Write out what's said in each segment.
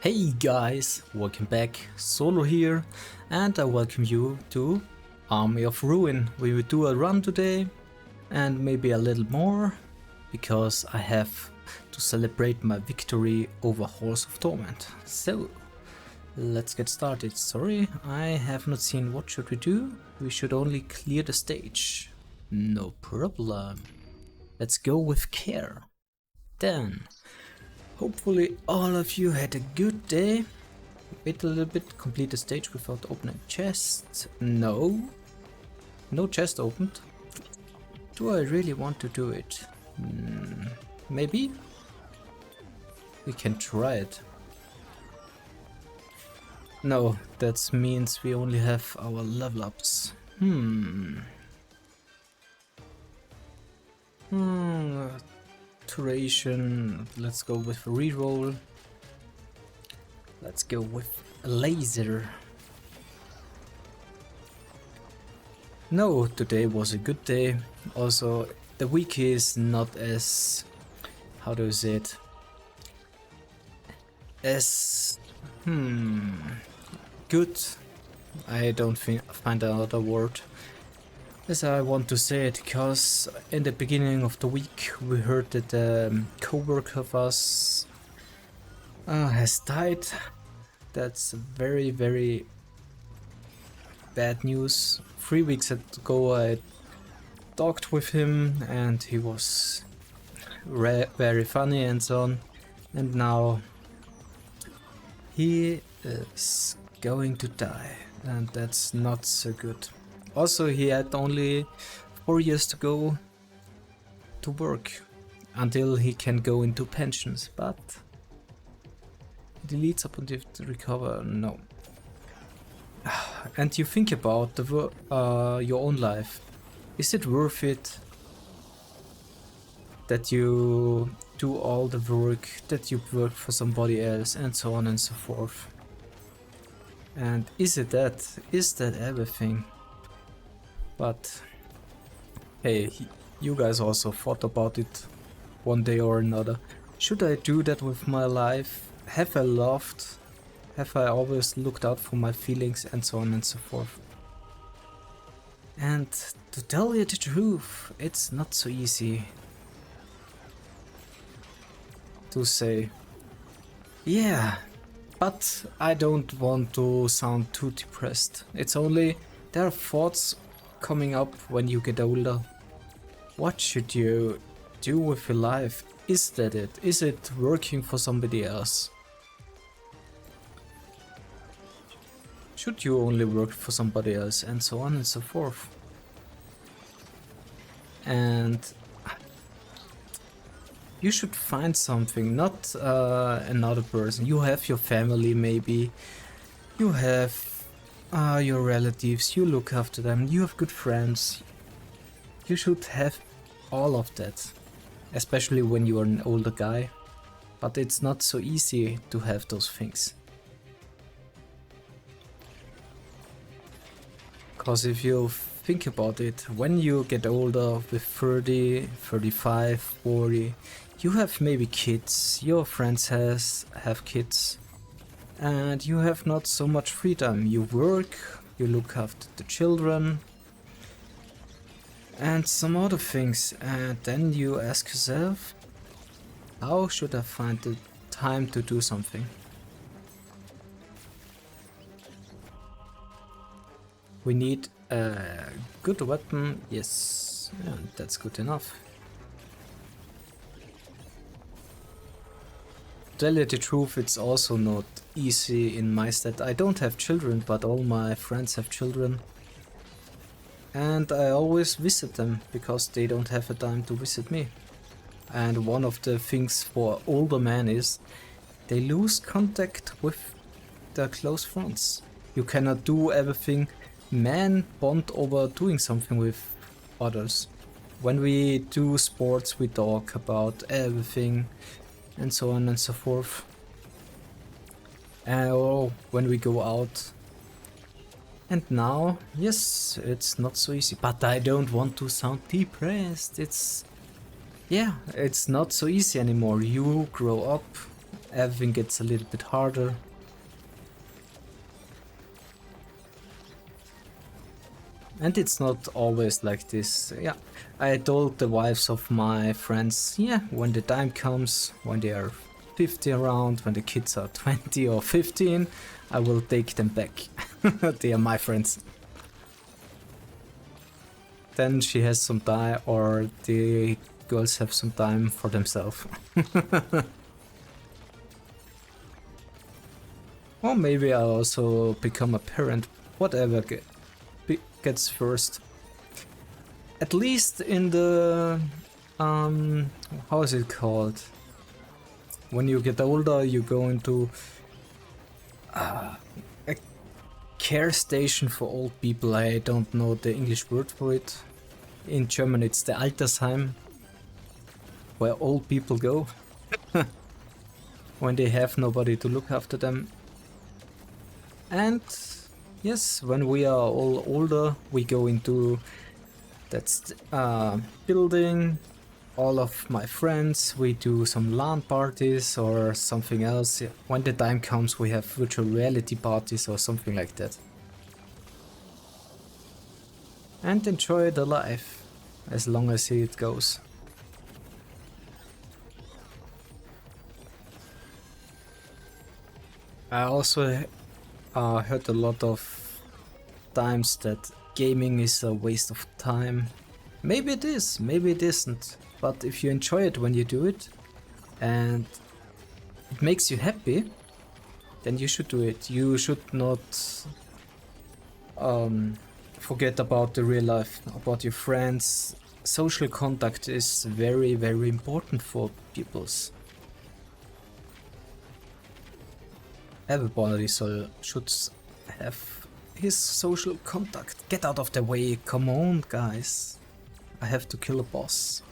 Hey guys, welcome back, Solo here, and I welcome you to Army of Ruin. We will do a run today, and maybe a little more, because I have to celebrate my victory over Horse of Torment. So, let's get started. Sorry, I have not seen what should we do. We should only clear the stage. No problem. Let's go with care. Then, hopefully all of you had a good day. Wait a little bit, complete the stage without opening chest. No. No chest opened. Do I really want to do it? Maybe? We can try it. No, that means we only have our level ups. Duration. Let's go with a reroll. Let's go with a laser. No, today was a good day. Also, the week is not as, how do you say it? As good. I don't find another word as I want to say it, because in the beginning of the week we heard that a co-worker of us has died. That's very, very bad news. 3 weeks ago I talked with him and he was very funny and so on, and now he is going to die, and that's not so good. Also, he had only 4 years to go to work until he can go into pensions, but deletes upon the recover, no. And you think about your own life. Is it worth it that you do all the work, that you work for somebody else, and so on and so forth? And is that everything? But hey, you guys also thought about it one day or another. Should I do that with my life? Have I loved? Have I always looked out for my feelings, and so on and so forth? And to tell you the truth, it's not so easy to say. Yeah, but I don't want to sound too depressed. It's only there are thoughts coming up when you get older. What should you do with your life? Is that it? Is it working for somebody else? Should you only work for somebody else, and so on and so forth? And you should find something, not another person. You have your family, maybe. You have your relatives, you look after them, you have good friends. You should have all of that, especially when you are an older guy. But it's not so easy to have those things. Because if you think about it, when you get older, with 30, 35, 40, you have maybe kids, your friends have kids, and you have not so much free time. You work, you look after the children, and some other things, and then you ask yourself, how should I find the time to do something? We need a good weapon, yes, yeah, that's good enough. To tell you the truth, it's also not easy in my state. I don't have children, but all my friends have children. And I always visit them, because they don't have the time to visit me. And one of the things for older men is they lose contact with their close friends. You cannot do everything. Men bond over doing something with others. When we do sports, we talk about everything, and so on and so forth. Or when we go out. And now, yes, it's not so easy. But I don't want to sound depressed. It's not so easy anymore. You grow up, everything gets a little bit harder. And it's not always like this. Yeah, I told the wives of my friends, yeah, when the time comes, when they are 50 around, when the kids are 20 or 15, I will take them back. They are my friends. Then she has some time, or the girls have some time for themselves. Or maybe I'll also become a parent, whatever gets first. At least in the how is it called? When you get older, you go into a care station for old people. I don't know the English word for it. In German, it's the Altersheim, where old people go when they have nobody to look after them. And yes, when we are all older, we go into that building. All of my friends, we do some LAN parties or something else. When the time comes, we have virtual reality parties or something like that. And enjoy the life, as long as it goes. I also heard a lot of times that gaming is a waste of time. Maybe it is, maybe it isn't. But if you enjoy it when you do it, and it makes you happy, then you should do it. You should not forget about the real life, about your friends. Social contact is very, very important for peoples. Everybody should have his social contact. Get out of the way, come on guys. I have to kill a boss.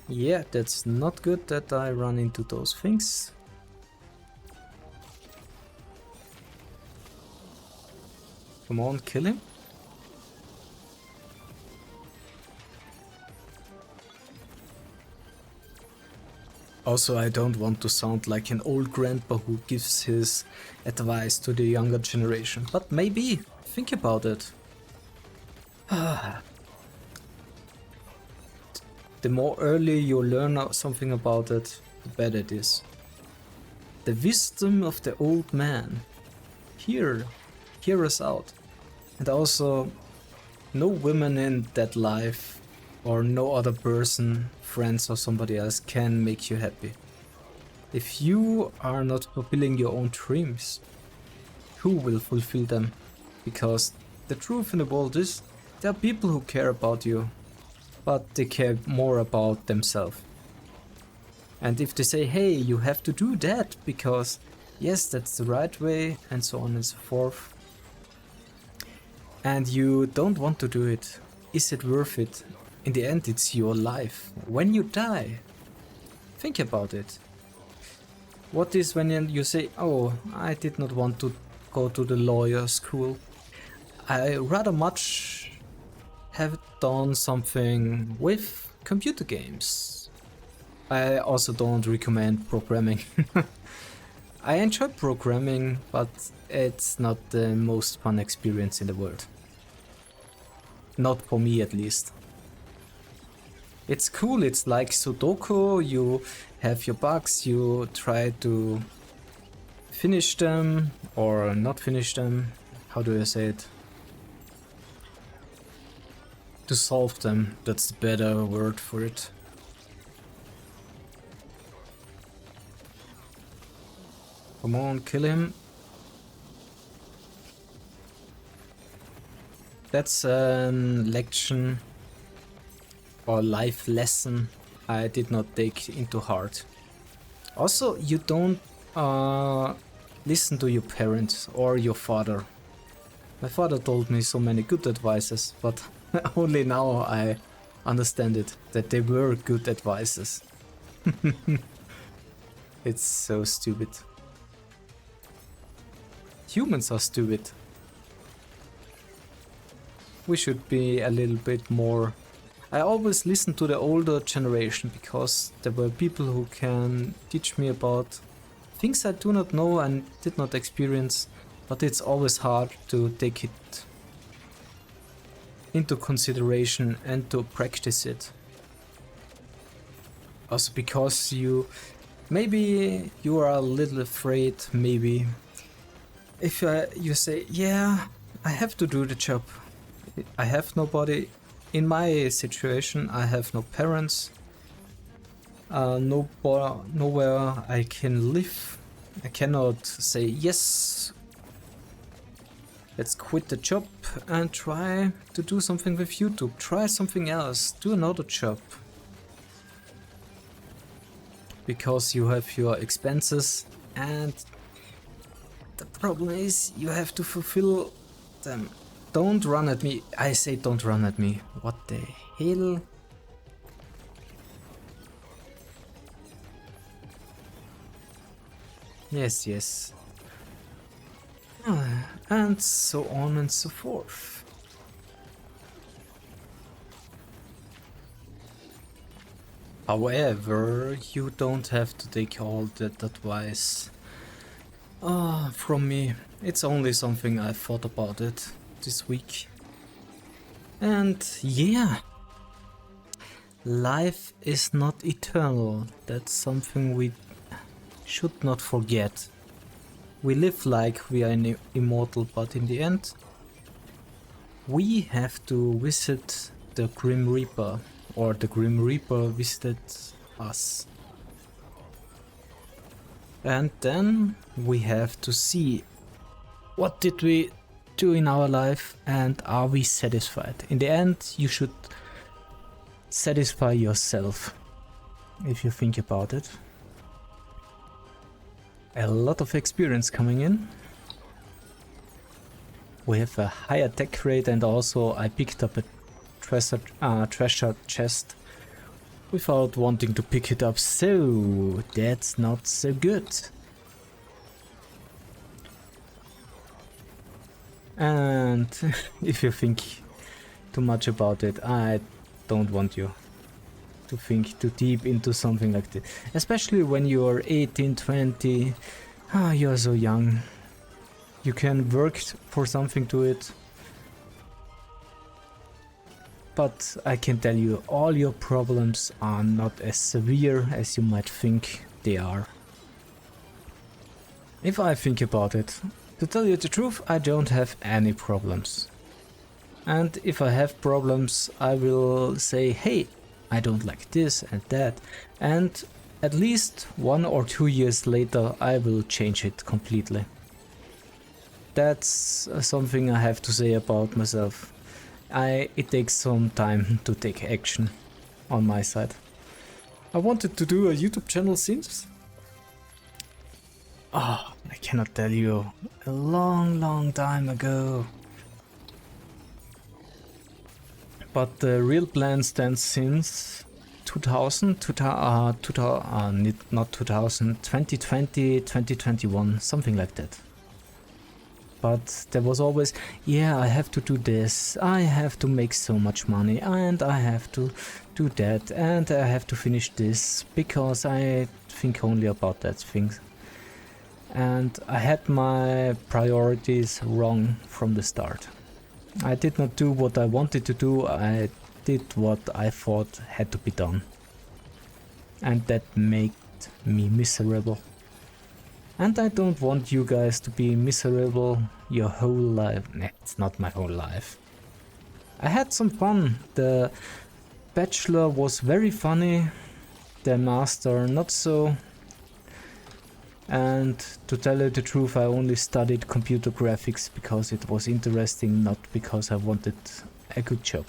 Yeah, that's not good that I run into those things. Come on, kill him. Also, I don't want to sound like an old grandpa who gives his advice to the younger generation, but maybe, think about it. The more early you learn something about it, the better it is. The wisdom of the old man. Hear us out. And also, no women in that life or no other person, friends or somebody else can make you happy. If you are not fulfilling your own dreams, who will fulfill them? Because the truth in the world is, there are people who care about you, but they care more about themselves. And if they say, hey, you have to do that because yes, that's the right way, and so on and so forth, and you don't want to do it, is it worth it? In the end, it's your life. When you die, think about it. What is when you say, oh, I did not want to go to the lawyer school. I rather much have done something with computer games. I also don't recommend programming. I enjoy programming, but it's not the most fun experience in the world. Not for me at least. It's cool, it's like Sudoku, you have your bugs, you try to finish them or not finish them. How do I say it? To solve them, that's the better word for it. Come on, kill him. That's a lection or life lesson I did not take into heart. Also, you don't listen to your parents or your father. My father told me so many good advices, but only now I understand it, that they were good advices. It's so stupid. Humans are stupid. We should be a little bit more I always listen to the older generation because there were people who can teach me about things I do not know and did not experience, but it's always hard to take it into consideration and to practice it. Also because maybe you are a little afraid, maybe if you say, yeah, I have to do the job. I have nobody. In my situation, I have no parents, nowhere I can live. I cannot say, yes, let's quit the job and try to do something with YouTube. Try something else, do another job. Because you have your expenses and the problem is you have to fulfill them. Don't run at me. I say don't run at me. What the hell? Yes, yes. And so on and so forth. However, you don't have to take all that advice from me. It's only something I thought about it this week. And yeah, life is not eternal. That's something we should not forget. We live like we are immortal, but in the end, we have to visit the Grim Reaper, or the Grim Reaper visited us. And then we have to see what did we do in our life and are we satisfied. In the end, you should satisfy yourself, if you think about it. A lot of experience coming in. We have a high attack rate and also I picked up a treasure chest without wanting to pick it up, so that's not so good. And if you think too much about it, I don't want you to think too deep into something like this. Especially when you're 18, 20, you're so young. You can work for something to it. But I can tell you, all your problems are not as severe as you might think they are. If I think about it, to tell you the truth, I don't have any problems. And if I have problems, I will say, hey, I don't like this and that. And at least 1 or 2 years later, I will change it completely. That's something I have to say about myself. It takes some time to take action on my side. I wanted to do a YouTube channel since... I cannot tell you, a long time ago. But the real plan stands since 2020, 2021, something like that. But there was always, yeah, I have to do this, I have to make so much money, and I have to do that, and I have to finish this, because I think only about that thing. And I had my priorities wrong from the start. I did not do what I wanted to do, I did what I thought had to be done. And that made me miserable. And I don't want you guys to be miserable your whole life. Nah, it's not my whole life. I had some fun. The Bachelor was very funny. The Master not so. And to tell you the truth, I only studied computer graphics because it was interesting, not because I wanted a good job.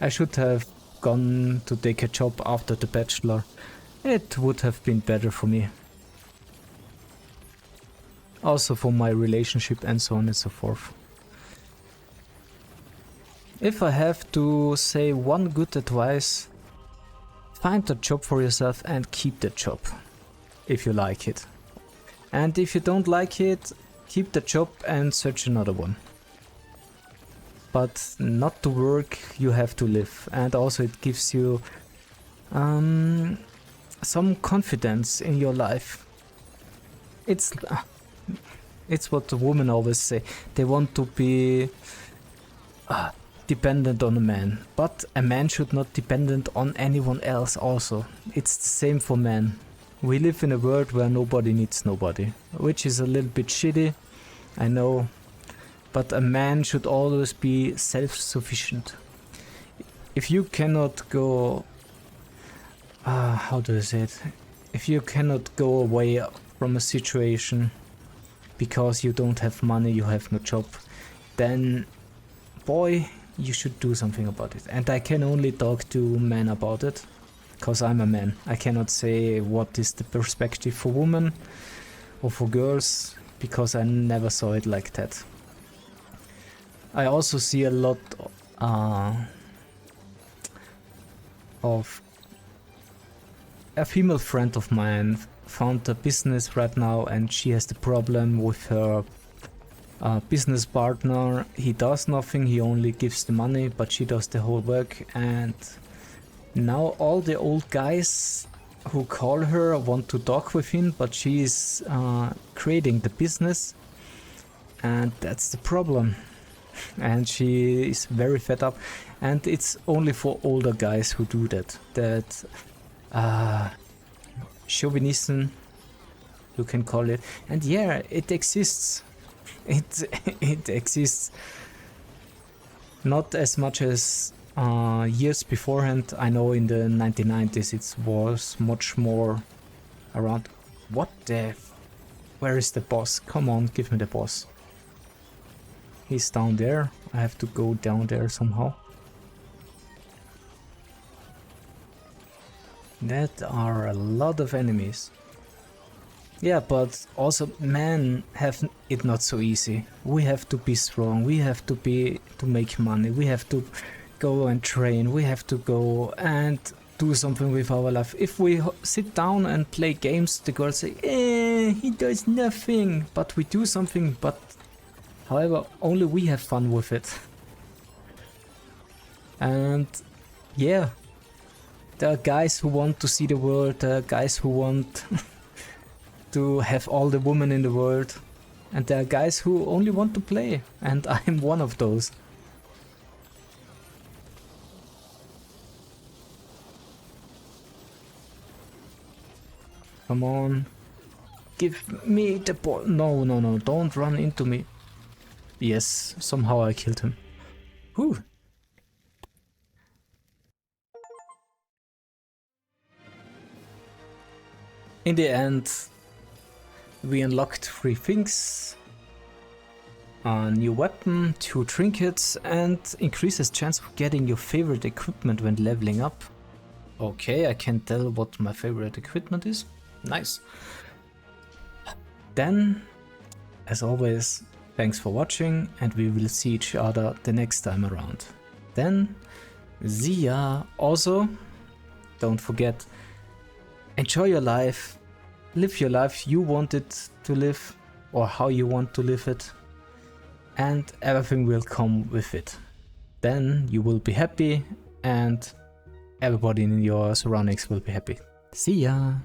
I should have gone to take a job after The Bachelor. It would have been better for me. Also for my relationship and so on and so forth. If I have to say one good advice, find a job for yourself and keep the job, if you like it. And if you don't like it, keep the job and search another one. but not to work, you have to live. And also it gives you some confidence in your life. It's what the women always say. They want to be dependent on a man, but a man should not dependent on anyone else also. It's the same for men. We live in a world where nobody needs nobody, which is a little bit shitty, I know, but a man should always be self-sufficient. If you cannot go, how do I say it? If you cannot go away from a situation because you don't have money, you have no job, then boy, you should do something about it. And I can only talk to men about it, because I'm a man. I cannot say what is the perspective for women or for girls, because I never saw it like that. I also see a lot of a female friend of mine found a business right now, and she has the problem with her business partner. He does nothing, he only gives the money, but she does the whole work. And now all the old guys who call her want to talk with him, but she is creating the business, and that's the problem. And she is very fed up, and it's only for older guys who do that. That chauvinism, you can call it. And yeah, it exists. It exists. Not as much as years beforehand. I know in the 1990s it was much more around. What the... Where is the boss? Come on, give me the boss. He's down there. I have to go down there somehow. That are a lot of enemies. Yeah, but also men have it not so easy. We have to be strong, we have to make money, we have to go and train, we have to go and do something with our life. If we sit down and play games, the girls say, he does nothing. But we do something, but however, only we have fun with it. And yeah, there are guys who want to see the world, there are guys who want to have all the women in the world, and there are guys who only want to play, and I'm one of those. Come on, give me the ball. No, no, no, don't run into me. Yes, somehow I killed him. Whew. In the end, we unlocked 3 things, a new weapon, 2 trinkets, and increases chance of getting your favorite equipment when leveling up. Okay, I can tell what my favorite equipment is. Nice. Then, as always, thanks for watching, and we will see each other the next time around. Then, see ya. Also, don't forget, enjoy your life. Live your life you want it to live, or how you want to live it, and everything will come with it. Then you will be happy, and everybody in your surroundings will be happy. See ya!